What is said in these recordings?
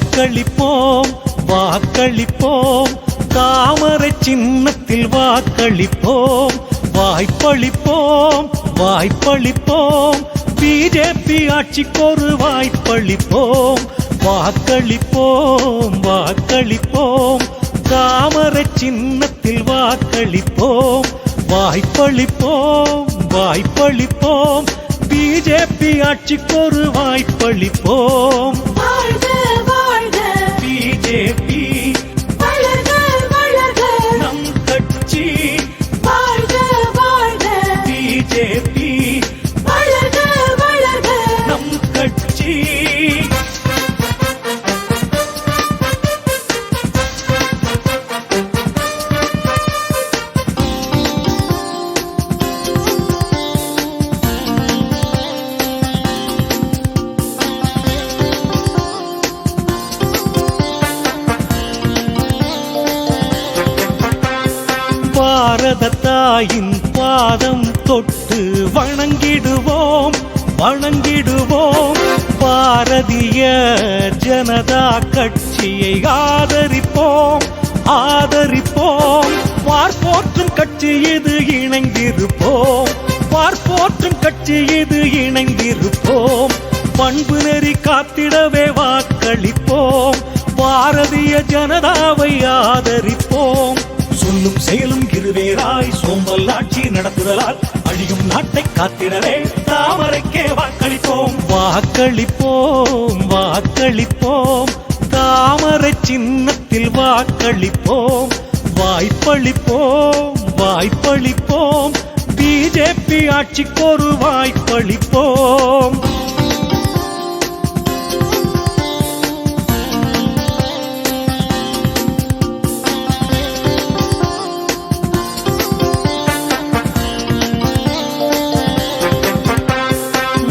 வாக்களிப்போம் வாக்களிப்போம் தாமரை சின்னத்தில் வாக்களிப்போம் வாய்ப்பளிப்போம் வாய்ப்பளிப்போம் பிஜேபி ஆட்சிக்கொரு வாய்ப்பளிப்போம் வாக்களிப்போம் வாக்களிப்போம் தாமரை சின்னத்தில் வாக்களிப்போம் வாய்ப்பளிப்போம் வாய்ப்பளிப்போம் பிஜேபி ஆட்சிக்கொரு வாய்ப்பளிப்போம் பிஜேபி நம் கட்சி பிஜேபி நம் கட்சி பாரத தாயின் பாதம் தொட்டு வணங்கிடுவோம் வணங்கிடுவோம் பாரதிய ஜனதா கட்சியை ஆதரிப்போம் ஆதரிப்போம் பார்ப்போற்றும் கட்சி இது இணைந்திருப்போம் பார்ப்போற்றும் கட்சி இது இணைந்திருப்போம் பண்பு நெறி காத்திடவே வாக்களிப்போம் பாரதிய ஜனதாவை ஆதரிப்போம் சொல்லும் செயலும் இருவேராய் சோம்பல் ஆட்சி நடத்துதலால் அழியும் நாட்டை காத்திடவே தாமரைக்கே வாக்களிப்போம் வாக்களிப்போம் வாக்களிப்போம் தாமரை சின்னத்தில் வாக்களிப்போம் வாய்ப்பளிப்போம் வாய்ப்பளிப்போம் பிஜேபி ஆட்சிக்கொரு வாய்ப்பளிப்போம்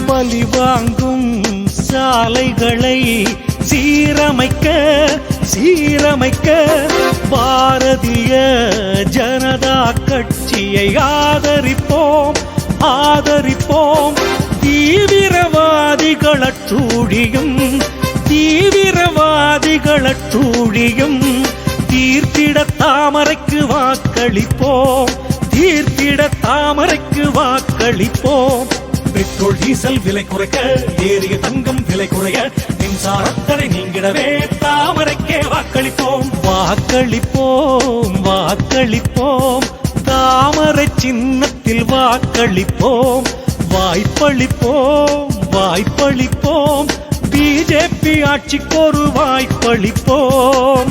பலி வாங்கும் சாலைகளை சீரமைக்க சீரமைக்க பாரதிய ஜனதா கட்சியை ஆதரிப்போம் ஆதரிப்போம் தீவிரவாதிகளூழியும் தீவிரவாதிகளூழியும் தீர்த்திட தாமரைக்கு வாக்களிப்போம் தீர்த்திட தாமரைக்கு வாக்களிப்போம் பெட்ரோல் டீசல் விலை குறைக்க ஏறிய தங்கம் விலை குறைய மின்சாரத்தடை நீங்கிடவே தாமரைக்கே வாக்களிப்போம் வாக்களிப்போம் வாக்களிப்போம் தாமரை சின்னத்தில் வாக்களிப்போம் வாய்ப்பளிப்போம் வாய்ப்பளிப்போம் பிஜேபி ஆட்சிக்கொரு வாய்ப்பளிப்போம்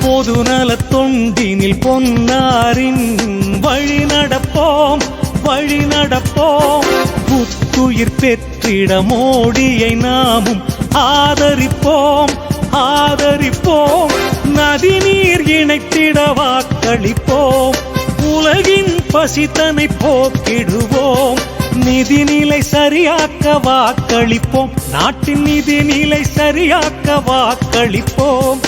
பொதுநல தொண்டினில் பொன்னாரின் வழி நடப்போம் வழி நடப்போம் புத்துயிர் பெற்றிட மோடியை நாமும் ஆதரிப்போம் ஆதரிப்போம் நதிநீர் இணைத்திட வாக்களிப்போம் உலகின் பசித்தனை போக்கிடுவோம் நிதிநிலை சரியாக்க வாக்களிப்போம் நாட்டின் நிதிநிலை சரியாக்க வாக்களிப்போம்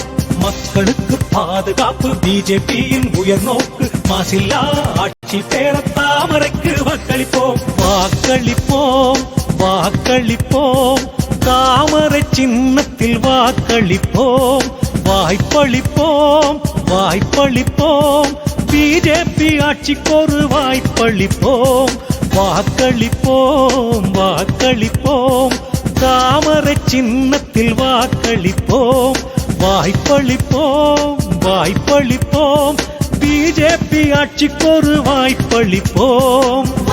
மக்களுக்கு பாதுகாப்பு பிஜேபியின் உயர் நோக்கு மாசில்லா ஆட்சி பேர தாமரைக்கு வாக்களிப்போம் வாக்களிப்போம் வாக்களிப்போம் தாமரை சின்னத்தில் வாக்களிப்போம் வாய்ப்பளிப்போம் வாய்ப்பளிப்போம் பிஜேபி ஆட்சிக்கொரு வாய்ப்பளிப்போம் வாக்களிப்போம் வாக்களிப்போம் தாமரை சின்னத்தில் வாக்களிப்போம் வாய்ப்பளிப்போம் வாய்ப்பளிப்போம் பிஜேபி ஆட்சிக்கொரு வாய்ப்பளிப்போம்